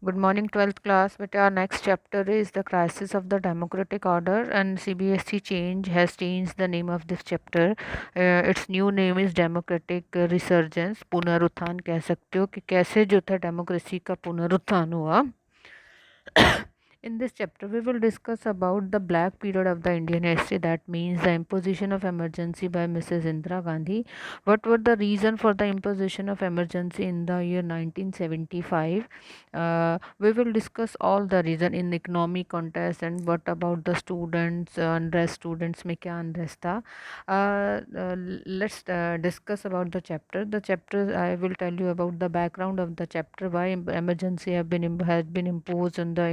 Good morning, 12th class. But our next chapter is the crisis of the democratic order, and CBSE change has changed the name of this chapter. Its new name is democratic resurgence. पुनरुत्थान कह सकते हो कि कैसे जो था democracy का पुनरुत्थान हुआ. In this chapter, we will discuss about the black period of the Indian history. That means the imposition of emergency by Mrs. Indira Gandhi. What were the reason for the imposition of emergency in the year 1975? We will discuss all the reason in economic contest and what about the students unrest. Students में क्या unrest था? Let's discuss about the chapter. The chapter I will tell you about the background of the chapter. Why emergency has been imposed on the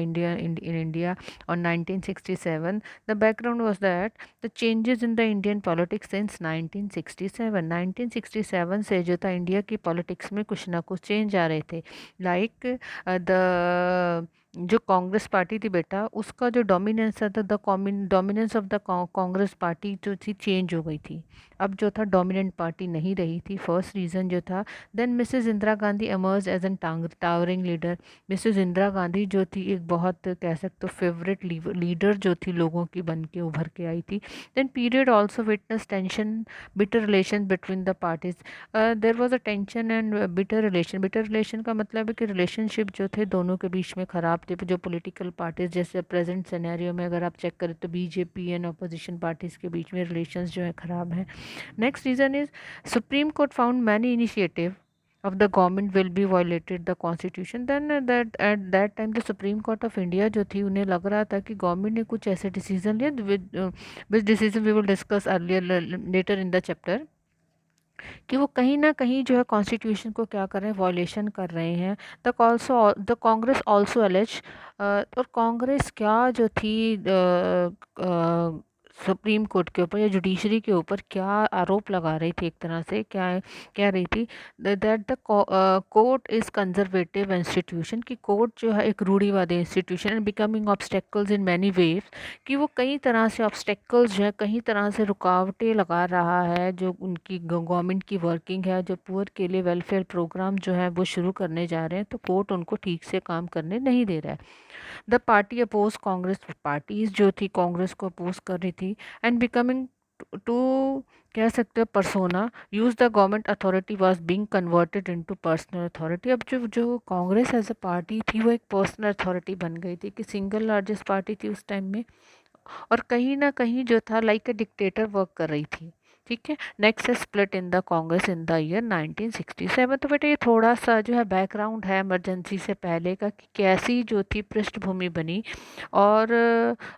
in India on 1967. The background was that the changes in the Indian politics since 1967. 1967 से जो था India की politics में कुछ ना कुछ change आ रहे थे. लाइक द जो कांग्रेस पार्टी थी बेटा, उसका जो डोमिनेंस था, the dominance of the Congress party जो थी चेंज हो गई थी. अब जो था डोमिनेंट पार्टी नहीं रही थी. फर्स्ट रीज़न जो था. Then Mrs Indira Gandhi emerge as an towering leader. Mrs Indira Gandhi जो थी एक बहुत कह सकते हो फेवरेट लीडर जो थी, लोगों की बन के उभर के आई थी. Then period also witness tension bitter relation between the parties. There was a tension and bitter relation का मतलब है कि रिलेशनशिप जो थे दोनों के बीच में ख़राब थे. जो पॉलिटिकल पार्टीज जैसे प्रेजेंट सिनेरियो में अगर आप चेक करें तो बीजेपी एंड अपोजिशन पार्टीज़ के बीच में रिलेशंस जो है ख़राब हैं. Next reason is Supreme Court found many initiative of the government will be violated the constitution. Then that at that time the Supreme Court of India जो थी उन्हें लग रहा था कि गवर्नमेंट ने कुछ ऐसे डिसीजन लिए which decision we will discuss earlier later in the chapter, कि वो कहीं ना कहीं जो है कॉन्स्टिट्यूशन को क्या कर रहे हैं, वॉयलेशन कर रहे हैं. The Congress also alleges. और कांग्रेस क्या जो थी सुप्रीम कोर्ट के ऊपर या जुडिशरी के ऊपर क्या आरोप लगा रही थी, एक तरह से क्या कह रही थी that the court is conservative institution, कि कोर्ट जो है एक रूढ़िवादी institution and becoming obstacles in many ways, कि वो कई तरह से ऑब्स्टेकल्स जो है कई तरह से रुकावटें लगा रहा है जो उनकी गवर्नमेंट की वर्किंग है. जो पुअर के लिए वेलफेयर प्रोग्राम जो है वो शुरू करने जा रहे हैं तो कोर्ट उनको ठीक से काम करने नहीं दे रहा है. The party oppose Congress, parties जो थी कांग्रेस को अपोज कर रही थी एंड बिकमिंग टू कह सकते हो persona use the government authority was being converted into personal authority. अब जो जो कांग्रेस एज अ पार्टी थी वो एक पर्सनल अथॉरिटी बन गई थी, कि सिंगल लार्जेस्ट पार्टी थी उस टाइम में और कहीं ना कहीं जो था लाइक अ डिक्टेटर वर्क कर रही थी. ठीक है. नेक्स्ट है split in the Congress in the year 1967. तो बेटा ये थोड़ा सा जो है बैकग्राउंड है इमरजेंसी से पहले का, कि कैसी जो थी पृष्ठभूमि बनी और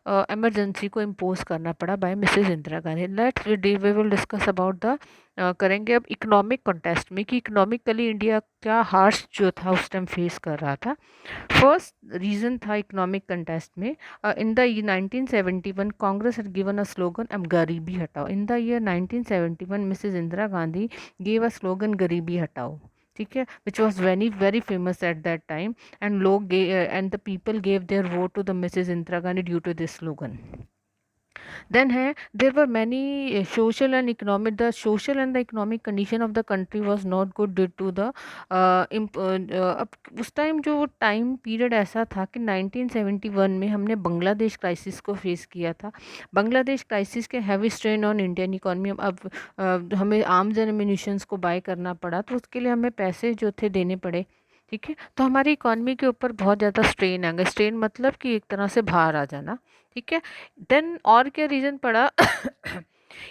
इमरजेंसी को इम्पोज करना पड़ा by Mrs Indira Gandhi. Let's we will discuss about the करेंगे अब इकोनॉमिक कॉन्टेस्ट में, कि इकोनॉमिकली इंडिया क्या हार्श जो था उस टाइम फेस कर रहा था. फर्स्ट रीजन था इकोनॉमिक कंटेस्ट में. In the 1971 Congress had given a slogan अब गरीबी हटाओ. In the year 1971 Mrs Indira Gandhi gave a slogan गरीबी हटाओ. ठीक है, which was very very famous at that time and लोग and the people gave their vote to the Mrs Indira Gandhi due to this slogan. Then है there were many social and economic, the social and the economic condition of the country was not good due to the अब उस time जो time period ऐसा था कि 1971 में हमने Bangladesh crisis को फेस किया था. बांग्लादेश क्राइसिस के heavy strain on Indian economy. अब हमें आर्म्स एंड एम्यूनिशंस को बाय करना पड़ा तो उसके लिए हमें पैसे जो थे देने पड़े. ठीक है, तो हमारी इकोनॉमी के ऊपर बहुत ज़्यादा स्ट्रेन आ गया. स्ट्रेन मतलब कि एक तरह से बाहर आ जाना. ठीक है. देन और क्या रीज़न पड़ा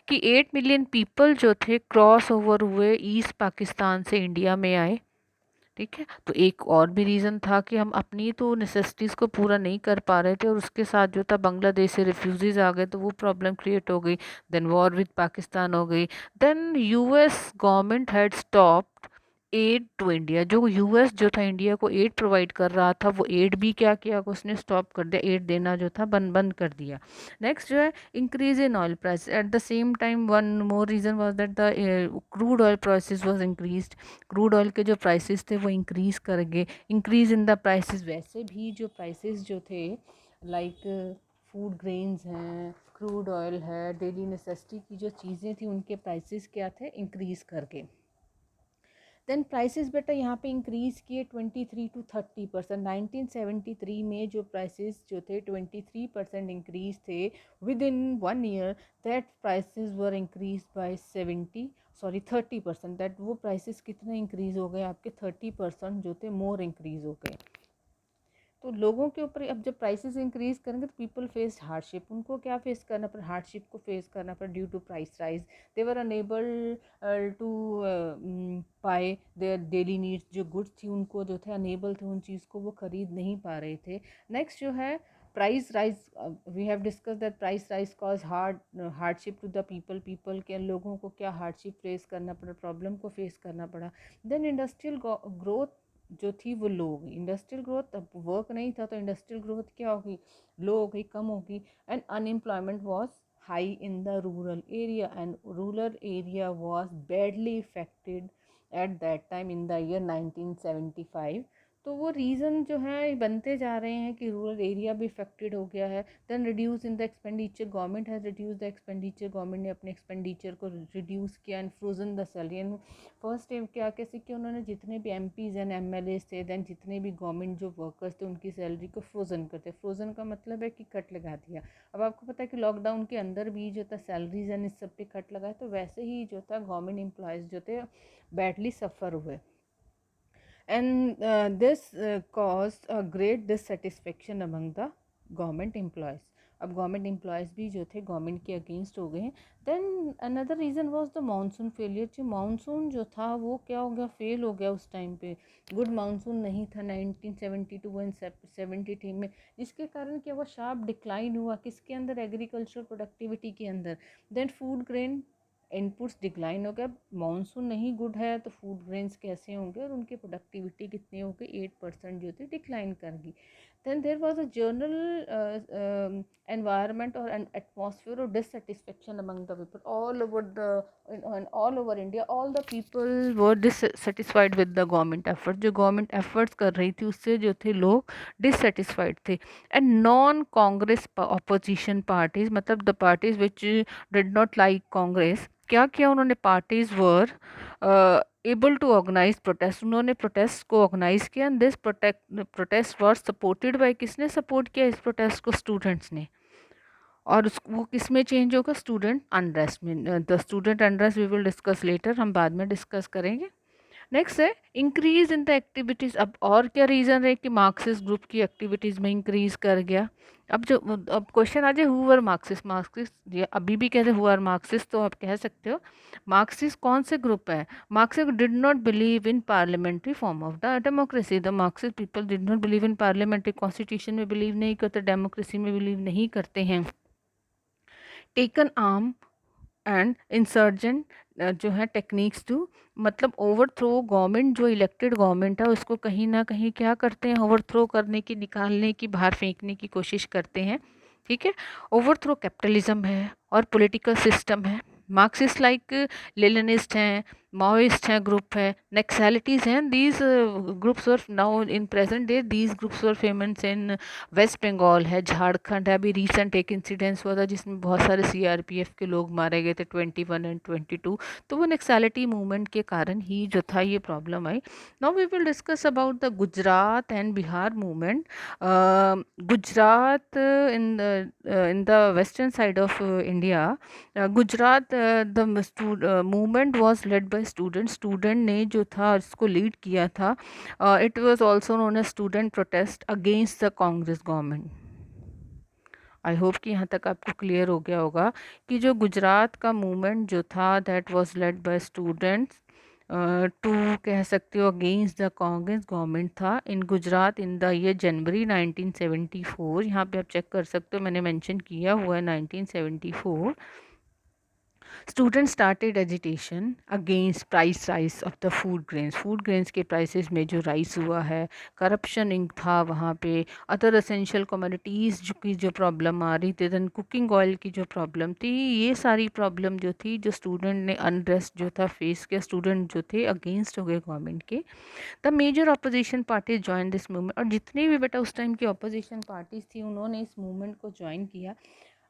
कि 8 मिलियन पीपल जो थे क्रॉस ओवर हुए ईस्ट पाकिस्तान से इंडिया में आए. ठीक है, तो एक और भी रीज़न था कि हम अपनी तो नेसेसिटीज़ को पूरा नहीं कर पा रहे थे और उसके साथ जो था बांग्लादेश से रिफ्यूजीज आ गए तो वो प्रॉब्लम क्रिएट हो गई. देन वॉर विद पाकिस्तान हो गई. Then US government had stop aid to India. जो यूएस जो था इंडिया को एड प्रोवाइड कर रहा था वो एड भी क्या किया, उसने स्टॉप कर दिया. एड देना जो था बंद बंद कर दिया. नेक्स्ट जो है increase in oil price. At the same time one more reason was that the crude oil prices was increased. Crude oil के जो प्राइसेस थे वो इंक्रीज कर गए. इंक्रीज इन द प्राइसेस, वैसे भी जो प्राइसेस जो थे लाइक फूड ग्रेन्स हैं, क्रूड ऑयल है, डेली नेसेसिटी की जो चीज़ें थी उनके प्राइसेस क्या थे, इंक्रीज कर गए. देन प्राइसेस बेटा यहाँ पे इंक्रीज़ किए 23 to 30%। 1973 में जो प्राइसेस जो थे 23% इंक्रीज थे with in 1 year. That prices were increase by 30%। That वो प्राइसेस कितने इंक्रीज़ हो गए आपके 30% जो थे मोर इंक्रीज़ हो गए। तो लोगों के ऊपर अब जब प्राइसेस इंक्रीज करेंगे तो पीपल फेस हार्डशिप। उनको क्या फेस करना पड़ा, हार्डशिप को फेस करना पड़ा due to price rise. They were unable to buy their daily needs. जो गुड्स थी उनको जो थे अनेबल थे उन चीज़ को वो खरीद नहीं पा रहे थे। नेक्स्ट जो है price rise, we have discuss that price rise cause hardship to the people के लोगों को क्या हार्डशिप फेस करना पड़ा, प्रॉब्लम को फेस करना पड़ा। देन इंडस्ट्रियल ग्रोथ जो थी वो लो हो गई। इंडस्ट्रियल ग्रोथ, अब वर्क नहीं था तो इंडस्ट्रियल ग्रोथ क्या होगी, लो हो गई, कम होगी। And unemployment was high in the rural area and rural area was badly affected eight that time in the year 1975। तो वो रीज़न जो है बनते जा रहे हैं कि रूरल एरिया भी इफेक्टेड हो गया है। Then reduce in the expenditure, government has reduce the expenditure, government ने अपने एक्सपेंडिचर को रिड्यूस किया and frozen the salary. And first time क्या कैसे कि उन्होंने जितने भी एमपीज़ एंड एमएलएज थे, देन जितने भी गवर्नमेंट जो वर्कर्स थे उनकी सैलरी को फ्रोज़न करते। फ्रोज़न का मतलब है कि कट लगा दिया। अब आपको पता है कि लॉकडाउन के अंदर भी जो था सैलरीज एंड इस सब पे कट लगा है, तो वैसे ही जो था गवर्नमेंट एम्प्लॉयज़ जो थे बैडली सफ़र हुए। And this caused a great dissatisfaction among the government employees। अब गवर्नमेंट एम्प्लॉयज़ भी जो थे गवर्नमेंट के अगेंस्ट हो गए हैं। Then another reason was the monsoon failure. जो मानसून जो था वो क्या हो गया, फेल हो गया उस टाइम पे। गुड मानसून नहीं था 1972 एंड 73 में, जिसके कारण क्या हुआ, शार्प डिक्लाइन हुआ किसके अंदर, एग्रीकल्चर प्रोडक्टिविटी के अंदर। Then food grain inputs decline हो गया। मानसून नहीं गुड है तो फूड ग्रेन्स कैसे होंगे और उनकी प्रोडक्टिविटी कितनी होगी, 8% जो थी डिक्लाइन कर गई। Then there was a general environment और an atmosphere of dissatisfaction among the people all over the all over India. All the people were dissatisfied with the government effort. जो गवर्नमेंट एफर्ट्स कर रही थी उससे जो थे लोग डिससेटिस्फाइड थे। And non Congress opposition parties, मतलब the parties which did not like Congress, क्या किया उन्होंने, parties were able to organise protest. उन्होंने प्रोटेस्ट को ऑर्गेनाइज किया and this protest were supported by, किसने सपोर्ट किया इस प्रोटेस्ट को, स्टूडेंट्स ने। और वो किस में चेंज होगा, स्टूडेंट अनरेस्ट में। The student unrest we will discuss later, हम बाद में डिस्कस करेंगे। नेक्स्ट है इंक्रीज इन द एक्टिविटीज़। अब और क्या रीज़न है कि मार्क्सिस्ट ग्रुप की एक्टिविटीज़ में इंक्रीज कर गया। अब क्वेश्चन आ जाए हु वर मार्क्सिस्ट। मार्क्सिस्ट ये अभी भी कहते हु आर मार्क्सिस्ट, तो आप कह सकते हो मार्क्सिस्ट कौन से ग्रुप है। Marxist did not believe in parliamentary form of the democracy. The Marxist people did not believe in parliamentary, constitution में बिलीव नहीं करते, डेमोक्रेसी में बिलीव नहीं करते हैं। टेकन आर्म एंड इंसर्जेंट जो है टेक्निक्स टू, मतलब ओवरथ्रो गवर्नमेंट, जो इलेक्टेड गवर्नमेंट है उसको कहीं ना कहीं क्या करते हैं, ओवरथ्रो करने की, निकालने की, बाहर फेंकने की कोशिश करते हैं। ठीक है, ओवरथ्रो कैपिटलिज्म है और पॉलिटिकल सिस्टम है। मार्क्सिस्ट लाइक लेनिनिस्ट हैं, माओइस्ट हैं, ग्रुप है, नेक्सलिटीज हैं। These groups were now in present day, these groups were famous in West Bengal है, झारखंड है। अभी रिसेंट एक इंसिडेंस हुआ था जिसमें बहुत सारे सीआरपीएफ के लोग मारे गए थे, 21 एंड 22। तो वो नेक्सलिटी मूवमेंट के कारण ही जो था ये प्रॉब्लम आई। Now we will discuss about the Gujarat and Bihar movement. Gujarat in the western side of India, Gujarat the movement was led by student. Student ने जो था इसको लीड किया था। It was also known as student protest against the Congress government. I hope कि यहाँ तक आपको क्लियर हो गया होगा कि जो गुजरात का मूवमेंट जो था that was led by students too, कह सकते हो अगेंस्ट द कांग्रेस गवर्नमेंट था in Gujarat in the year January 1974। यहाँ पे आप चेक कर सकते हो, मैंने मेंशन किया हुआ है 1974। Student started agitation against price rice of the food grains. Food grains के प्राइसेस में जो राइस हुआ है, करप्शन इंक था वहाँ पे, अदर एसेंशियल कमोडिटीज़ की जो प्रॉब्लम आ रही थी, देन कुकिंग ऑयल की जो प्रॉब्लम थी, ये सारी प्रॉब्लम जो थी, जो स्टूडेंट ने अनरेस्ट जो था फेस किया, स्टूडेंट जो थे अगेंस्ट हो गए गवर्नमेंट के। The major opposition parties join this movement. और जितनी भी बेटा उस टाइम की अपोजिशन पार्टीज थी उन्होंने इस मूवमेंट को ज्वाइन किया।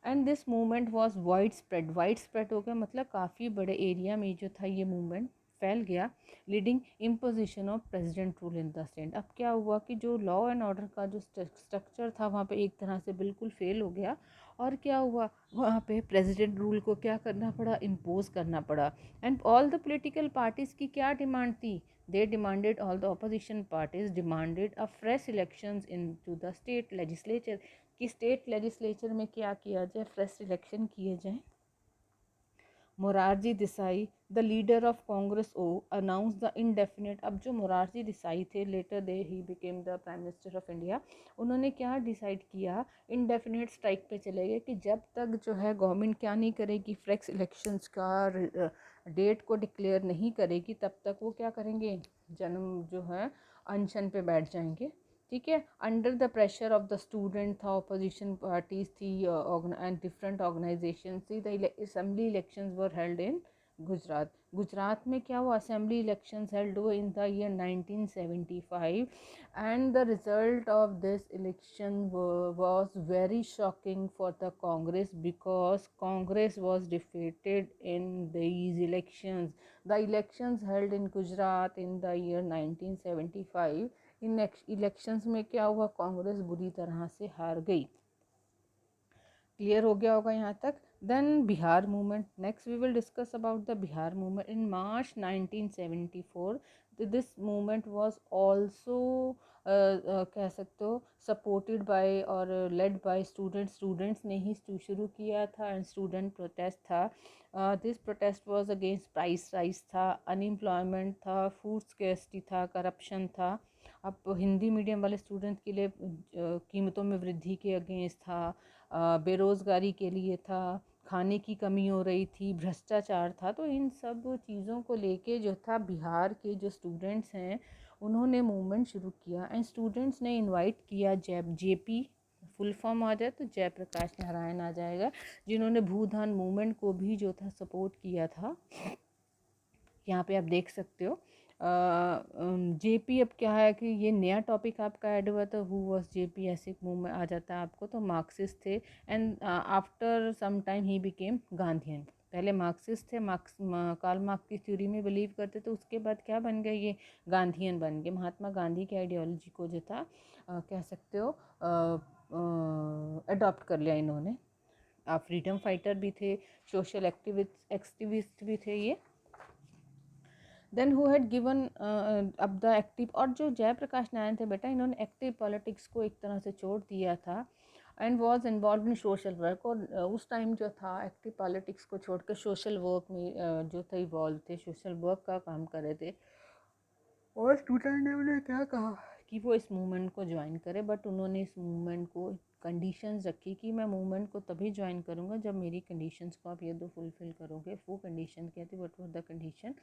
And this movement was wide spread. Wide spread हो गया मतलब काफ़ी बड़े एरिया में जो था ये मूवमेंट फैल गया, leading imposition of president rule in the state. अब क्या हुआ कि जो लॉ एंड ऑर्डर का जो स्ट्रक्चर था वहाँ पे एक तरह से बिल्कुल फेल हो गया, और क्या हुआ वहाँ पे प्रेसिडेंट रूल को क्या करना पड़ा, इम्पोज करना पड़ा। And all the political parties की क्या डिमांड थी, they demanded, all the opposition parties demanded a fresh elections in to the state legislature, कि स्टेट लेजिस्लेचर में क्या किया जाए, फ्रेश इलेक्शन किए जाएँ। Morarji Desai the leader of Congress O announce the indefinite. अब जो मोरारजी देसाई थे, later they he became the prime minister of India, उन्होंने क्या डिसाइड किया, इनडेफिनेट स्ट्राइक पे चले गए कि जब तक जो है गवर्नमेंट क्या नहीं करेगी, फ्रेश इलेक्शंस का डेट को डिक्लेयर नहीं करेगी, तब तक वो क्या करेंगे, जन्म जो है अनशन पे बैठ जाएंगे। ठीक है, under the pressure of the student था, अपोजिशन पार्टीज थी एंड डिफरेंट ऑर्गेनाइजेशन थी, the assembly elections were held in Gujarat. Gujarat में क्या हुआ, असेंबली इलेक्शंस हेल्ड हुए इन the year 1975, and the result of this election was very shocking for the Congress, because Congress was defeated in these elections. The elections held in Gujarat in the year 1975, in elections में क्या हुआ, कांग्रेस बुरी तरह से हार गई। Clear हो गया होगा यहाँ तक। Then Bihar movement, next we will discuss about the Bihar movement in March 1974। This movement was also कह सकते हो सपोर्टेड बाय और लेड बाय स्टूडेंट्स ने ही शुरू किया था, एंड स्टूडेंट प्रोटेस्ट था। This protest was against price rise था, अनएम्प्लॉयमेंट था, फूड स्केर्सिटी था, करप्शन था। अब हिंदी मीडियम वाले स्टूडेंट्स के लिए कीमतों में वृद्धि के अगेंस्ट था, बेरोज़गारी के लिए था, खाने की कमी हो रही थी, भ्रष्टाचार था। तो इन सब चीज़ों को लेके जो था, बिहार के जो स्टूडेंट्स हैं उन्होंने मूवमेंट शुरू किया, एंड स्टूडेंट्स ने इनवाइट किया जेपी, फुल फॉर्म आ जाए तो जयप्रकाश नारायण आ जाएगा, जिन्होंने भूदान मूवमेंट को भी जो था सपोर्ट किया था। यहाँ पे आप देख सकते हो जेपी। अब क्या है कि ये नया टॉपिक आपका ऐड हुआ, तो हु वाज जेपी ऐसे मुंह में आ जाता है आपको, तो मार्क्सिस्ट थे, and after some time he became Gandhian. पहले मार्क्सिस्ट थे, कार्ल मार्क्स की थ्योरी में बिलीव करते, तो उसके बाद क्या बन गए, ये गांधीयन बन गए। महात्मा गांधी की आइडियोलॉजी को जो था कह सकते हो अडॉप्ट कर लिया इन्होंने। फ्रीडम फाइटर भी थे, सोशल एक्टिविस्ट भी थे ये। देन हु हैड गिवन अब द एक्टिव, और जो जयप्रकाश नारायण थे बेटा, इन्होंने एक्टिव पॉलिटिक्स को एक तरह से छोड़ दिया था, and was involve in social work. और उस टाइम जो था एक्टिव पॉलिटिक्स को छोड़ कर सोशल वर्क में जो थे इवॉल्व थे, सोशल वर्क का काम कर रहे थे। और स्टूडेंट ने उन्हें क्या कहा कि वो इस मूवमेंट को ज्वाइन करे, बट उन्होंने इस मूवमेंट को कंडीशंस रखी कि मैं मूवमेंट को तभी ज्वाइन करूँगा जब मेरी कंडीशंस को आप ये दो फुलफ़िल करोगे। वो कंडीशन क्या थी, what was the condition,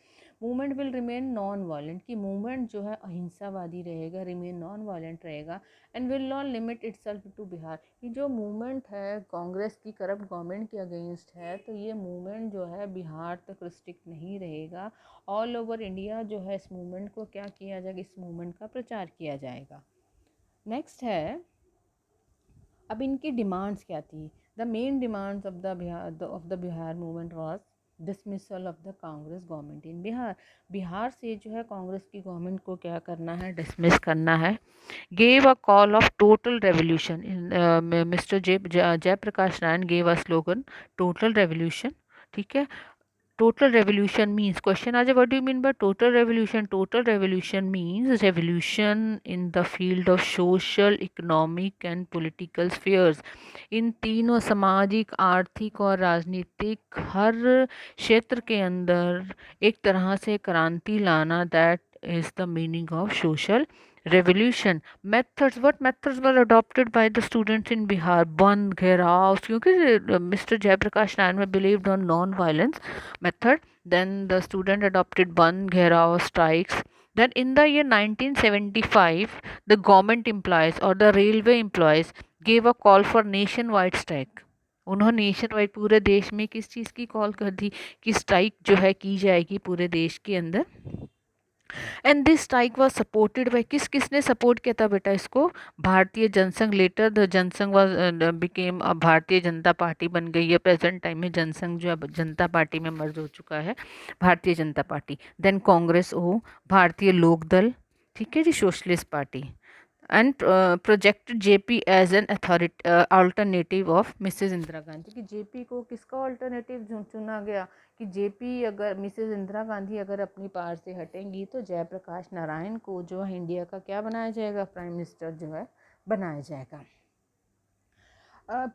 movement will remain non violent, कि मूवमेंट जो है अहिंसावादी रहेगा, रिमेन नॉन वायलेंट रहेगा, and will not limit itself to Bihar. कि जो मूवमेंट है कांग्रेस की करप्ट गवर्नमेंट के अगेंस्ट है, तो ये मूवमेंट जो है बिहार तक रिस्ट्रिक्ट नहीं रहेगा, ऑल ओवर इंडिया जो है इस मूवमेंट को क्या किया जाएगा, इस मूवमेंट का प्रचार किया जाएगा। नेक्स्ट है, अब इनकी डिमांड्स क्या थी। The main demands of the Bihar movement was dismissal of the Congress government in Bihar. Bihar से जो है कांग्रेस की गवर्नमेंट को क्या करना है, डिसमिस करना है। Gave a call of total revolution, mister Jayaprakash Narayan gave a slogan total revolution. ठीक है, total revolution means, question आज, what do you mean by total revolution? Total revolution means revolution in the field of social, economic and political spheres। इन तीनों सामाजिक, आर्थिक और राजनीतिक हर क्षेत्र के अंदर एक तरह से क्रांति लाना, that is the meaning of social revolution। methods, what methods were adopted by the students in Bihar? बंद, घेराव, क्योंकि मिस्टर जयप्रकाश नारायण में believed on non violence method। Then the student adopted Band, Gherao, strikes। Then in the year 1975, the government employees or the railway employees gave a call for nationwide strike। उन्होंने nation wide पूरे देश में किस चीज़ की call कर दी कि strike जो है की जाएगी पूरे देश के अंदर। And this strike was supported by, किस किसने सपोर्ट किया था बेटा इसको? Bharatiya Jana Sangh. Later the Jana Sangh was became Bharatiya Janata party बन गई है। प्रेजेंट टाइम में जनसंघ जो है जनता पार्टी में मर्ज हो चुका है, भारतीय जनता पार्टी। देन कांग्रेस ओ, भारतीय लोक दल, ठीक है जी, socialist party. And projected JP as an authority alternative of Mrs Indira Gandhi, कि जेपी को किसका अल्टरनेटिव चुना गया? कि जेपी अगर मिसेज इंदिरा गांधी अगर अपनी पार से हटेंगी तो जयप्रकाश नारायण को जो है इंडिया का क्या बनाया जाएगा? प्राइम मिनिस्टर जो है बनाया जाएगा।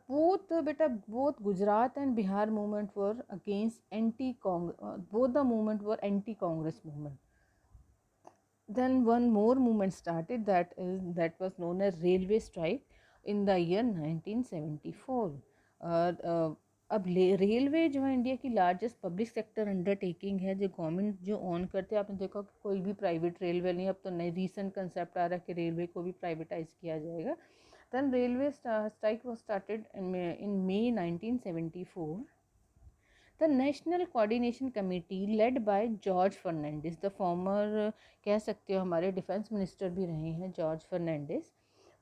बोथ बेटा, both Gujarat and Bihar movement were against anti Congress, both the movement were anti Congress movement. Then one more movement started, that was known as railway strike in the year 1974. अब रेलवे जो है इंडिया की largest public sector undertaking है, जो government जो on करते हैं। आपने देखा कि कोई भी प्राइवेट रेलवे नहीं, अब तो नई रीसेंट कंसेप्ट आ रहा है कि रेलवे को भी प्राइवेटाइज किया जाएगा। Then railway strike was started in May 1974. The National Coordination Committee led by George Fernandes, the former कह सकते हो हमारे डिफेंस मिनिस्टर भी रहे हैं George Fernandes,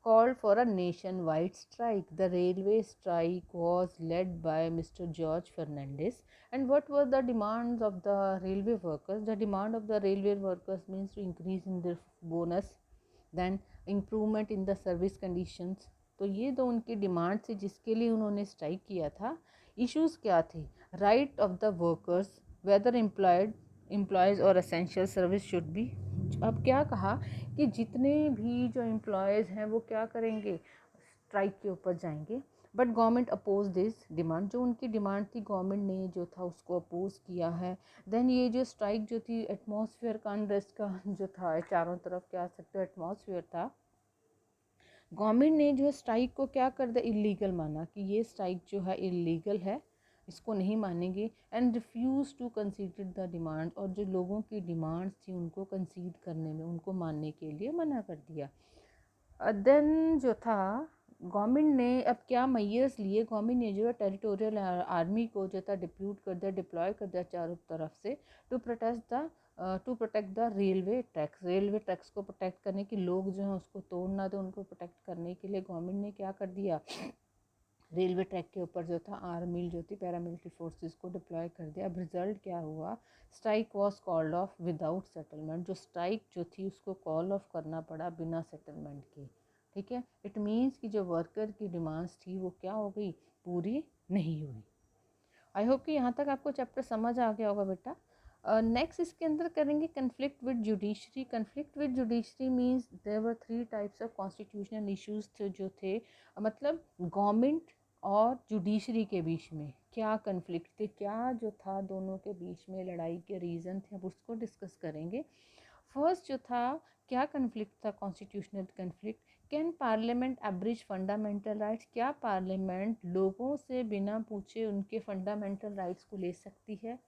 called for a nationwide strike. The railway strike was led by Mr. George Fernandez. And what were the demands of the railway workers? The demand of the railway workers means to increase in their bonus, then improvement in the service conditions. तो ये तो उनकी demand थी जिसके लिए उन्होंने strike किया था। इश्यूज़ क्या थे? Right of the workers, whether employees और एसेंशियल सर्विस शुड बी। अब क्या कहा कि जितने भी जो एम्प्लॉयज़ हैं वो क्या करेंगे? स्ट्राइक के ऊपर जाएंगे। But government oppose this demand, जो उनकी डिमांड थी गवर्नमेंट ने जो था उसको अपोज किया है। देन ये जो स्ट्राइक जो थी, एटमॉस्फेयर का अनरेस्ट का जो था, चारों तरफ क्या सकते हो एटमॉस्फेयर था। गवर्नमेंट ने जो स्ट्राइक को क्या कर दिया? इलीगल माना कि ये स्ट्राइक जो है इलीगल है, इसको नहीं मानेंगे। And refuse to consider the demand, और जो लोगों की डिमांड्स थी उनको कंसीड करने में, उनको मानने के लिए मना कर दिया। देन जो था गवर्नमेंट ने अब क्या मैयर्स लिए? गवर्नमेंट ने जो है टेरिटोरियल आर्मी को जो था डिप्यूट कर दिया, डिप्लॉय कर दिया चारों तरफ से, to protect the railway tracks. Railway tracks को प्रोटेक्ट करने की, लोग जो हैं उसको तोड़ ना दे, उनको प्रोटेक्ट करने के लिए गवर्नमेंट ने क्या कर दिया? रेलवे ट्रैक के ऊपर जो था आर्मी जो थी पैरामिलिट्री फोर्सेस को डिप्लॉय कर दिया। अब रिजल्ट क्या हुआ? Strike was called off without settlement. जो स्ट्राइक जो थी उसको कॉल ऑफ करना पड़ा बिना सेटलमेंट के। ठीक है, इट मीन्स कि जो वर्कर की डिमांड्स थी वो क्या हो गई? पूरी नहीं हुई। आई होप कि यहाँ तक आपको चैप्टर समझ आ गया होगा बेटा। नेक्स्ट इसके अंदर करेंगे conflict with judiciary. Conflict with judiciary means there were 3 types of constitutional issues थे जो थे, मतलब गवर्नमेंट और जुडिशरी के बीच में क्या कन्फ्लिक्ट थे, क्या जो था दोनों के बीच में लड़ाई के रीज़न थे, अब उसको डिस्कस करेंगे। फर्स्ट जो था, क्या कन्फ्लिक्ट था? Constitutional conflict. Can parliament abridge fundamental rights? क्या पार्लियामेंट लोगों से बिना पूछे उनके फंडामेंटल राइट्स को ले सकती है,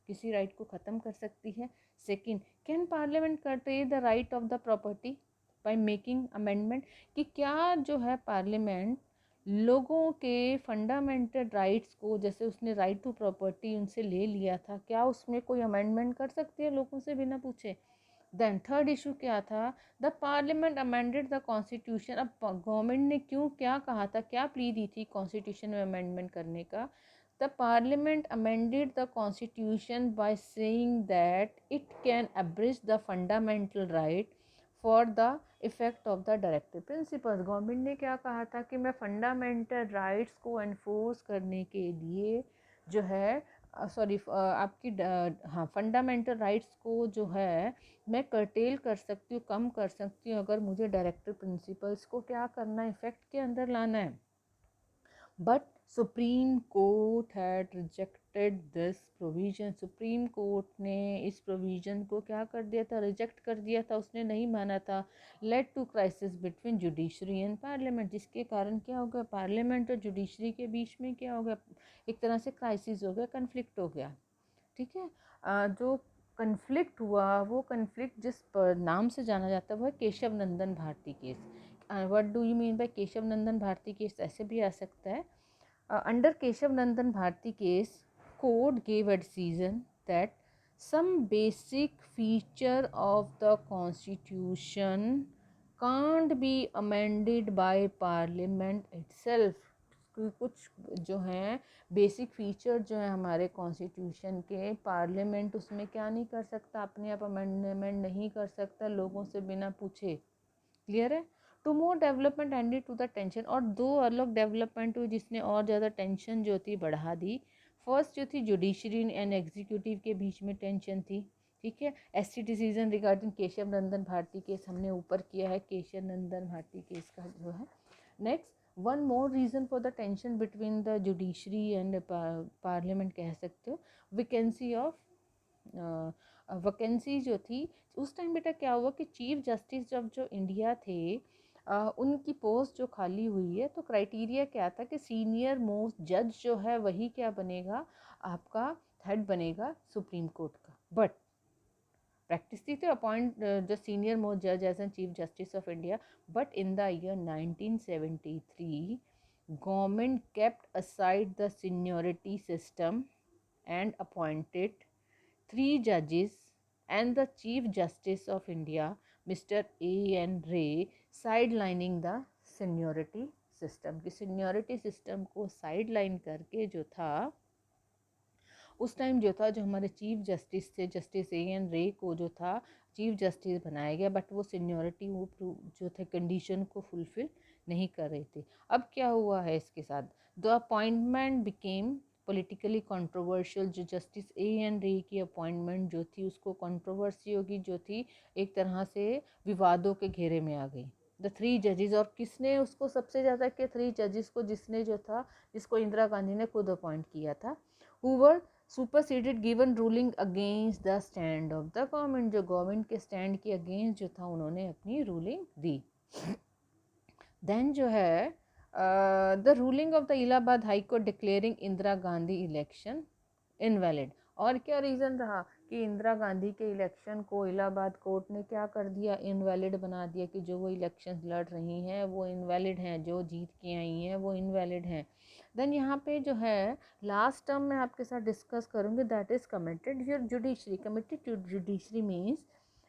किसी राइट को ख़त्म कर सकती है? सेकंड, कैन पार्लियामेंट करते the right of the property by making amendment? कि क्या जो है पार्लियामेंट लोगों के फंडामेंटल राइट्स को, जैसे उसने राइट टू प्रॉपर्टी उनसे ले लिया था, क्या उसमें कोई अमेंडमेंट कर सकती है लोगों से बिना पूछे? देन थर्ड इशू क्या था? The parliament amended the constitution. अब गवर्नमेंट ने क्यों क्या कहा था, क्या प्ली दी थी कॉन्स्टिट्यूशन में अमेंडमेंट करने का? The parliament amended the constitution by saying that it can abridge the fundamental right for the effect of the directive principles. Government ने क्या कहा था कि मैं फंडामेंटल राइट्स को एनफोर्स करने के लिए जो है सॉरी आपकी हाँ फंडामेंटल राइट्स को जो है मैं कर्टेल कर सकती हूँ, कम कर सकती हूँ, अगर मुझे डायरेक्टिव प्रिंसिपल्स को क्या करना है, इफेक्ट के अंदर लाना है। But supreme court had rejected this provision. Supreme court ने इस प्रोविज़न को क्या कर दिया था? रिजेक्ट कर दिया था, उसने नहीं माना था। Led to crisis between judiciary and parliament, जिसके कारण क्या हो गया? पार्लियामेंट और जुडिशरी के बीच में क्या हो गया? एक तरह से क्राइसिस हो गया, कन्फ्लिक्ट हो गया। ठीक है, जो कन्फ्लिक्ट हुआ वो कन्फ्लिक्ट जिस नाम से जाना जाता है वो है Keshav Nandan Bharati case. What do you mean by Keshav Nandan Bharati case? ऐसे भी आ सकता है, under Keshav Nandan Bharti case, court gave a decision that some basic feature of the constitution can't be amended by parliament itself। कुछ जो हैं बेसिक फीचर जो है हमारे कॉन्स्टिट्यूशन के, पार्लियामेंट उसमें क्या नहीं कर सकता, अपने आप अमेंडमेंट नहीं कर सकता लोगों से बिना पूछे। क्लियर है। Two more development ended to the tension, और दो अलग डेवलपमेंट हुई जिसने और ज़्यादा टेंशन जो थी बढ़ा दी। फर्स्ट जो थी जुडिशरी एंड एग्जीक्यूटिव के बीच में टेंशन थी, ठीक है। ST decision regarding Keshav Nandan Bharati case हमने ऊपर किया है, केशव नंदन भारती केस का जो है। Next, one more reason for the tension between the judiciary and parliament कह सकते हो, वैकेंसी ऑफ वैकेंसी जो थी उस टाइम। बेटा क्या हुआ कि चीफ जस्टिस जब जो इंडिया थे उनकी पोस्ट जो खाली हुई है, तो क्राइटेरिया क्या था कि सीनियर मोस्ट जज जो है वही क्या बनेगा, आपका हेड बनेगा सुप्रीम कोर्ट का। बट प्रैक्टिस थी तो अपॉइंट द सीनियर मोस्ट जज as an chief justice of India. But in the year 1973 government kept aside the seniority system and appointed 3 judges and the Chief Justice of India, Mr. A.N. Ray, sidelining the seniority system। कि seniority system को sideline करके जो था उस time जो था, जो हमारे चीफ जस्टिस थे, जस्टिस A.N. रे को जो था चीफ जस्टिस बनाया गया, बट वो सीनियरिटी वो जो थे कंडीशन को फुलफिल नहीं कर रहे थे। अब क्या हुआ है इसके साथ, the appointment became politically controversial. जो जस्टिस A.N. रे की अपॉइंटमेंट जो थी उसको कंट्रोवर्सी होगी जो थी, एक तरह से विवादों के घेरे में आ गई। द 3 जजेस, और किसने उसको सबसे ज़्यादा के 3 जजेस को, जिसने जो था, जिसको इंदिरा गांधी ने खुद अपॉइंट किया था, who were superseded given ruling against the stand of the government. जो गवर्नमेंट के स्टैंड के अगेंस्ट जो था उन्होंने अपनी रूलिंग दी। देन जो है the ruling of the Allahabad high court declaring Indira Gandhi election invalid. और क्या रीज़न रहा कि इंदिरा गांधी के इलेक्शन को इलाहाबाद कोर्ट ने क्या कर दिया, इनवैलिड बना दिया, कि जो वो इलेक्शन लड़ रही हैं वो इनवैलिड हैं, जो जीत के आई हैं वो इनवैलिड हैं। देन यहाँ पे जो है लास्ट टर्म में आपके साथ डिस्कस करूँगी, that is committed your judiciary. Committed to judiciary means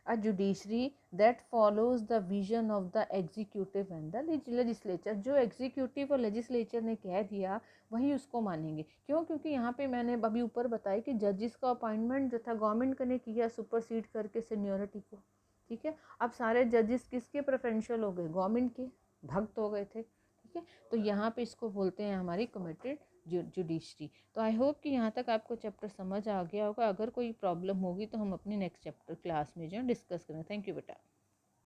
a judiciary that follows the vision of the executive and the legislature। जो executive और legislature ने कह दिया वही उसको मानेंगे। क्यों? क्योंकि यहाँ पे मैंने अभी ऊपर बताया कि जजेस का अपॉइंटमेंट जो था गवर्नमेंट ने किया सुपरसीड करके सीनियरिटी को, ठीक है। अब सारे जजेस किसके प्रेफरेंशियल हो गए, गवर्नमेंट के भक्त हो गए थे, ठीक है। तो यहाँ पे इसको बोलते हैं हमारी कमिटेड जुडिशरी। तो आई होप कि यहाँ तक आपको चैप्टर समझ आ गया होगा। अगर कोई प्रॉब्लम होगी तो हम अपने नेक्स्ट चैप्टर क्लास में जो है डिस्कस करें। थैंक यू बेटा।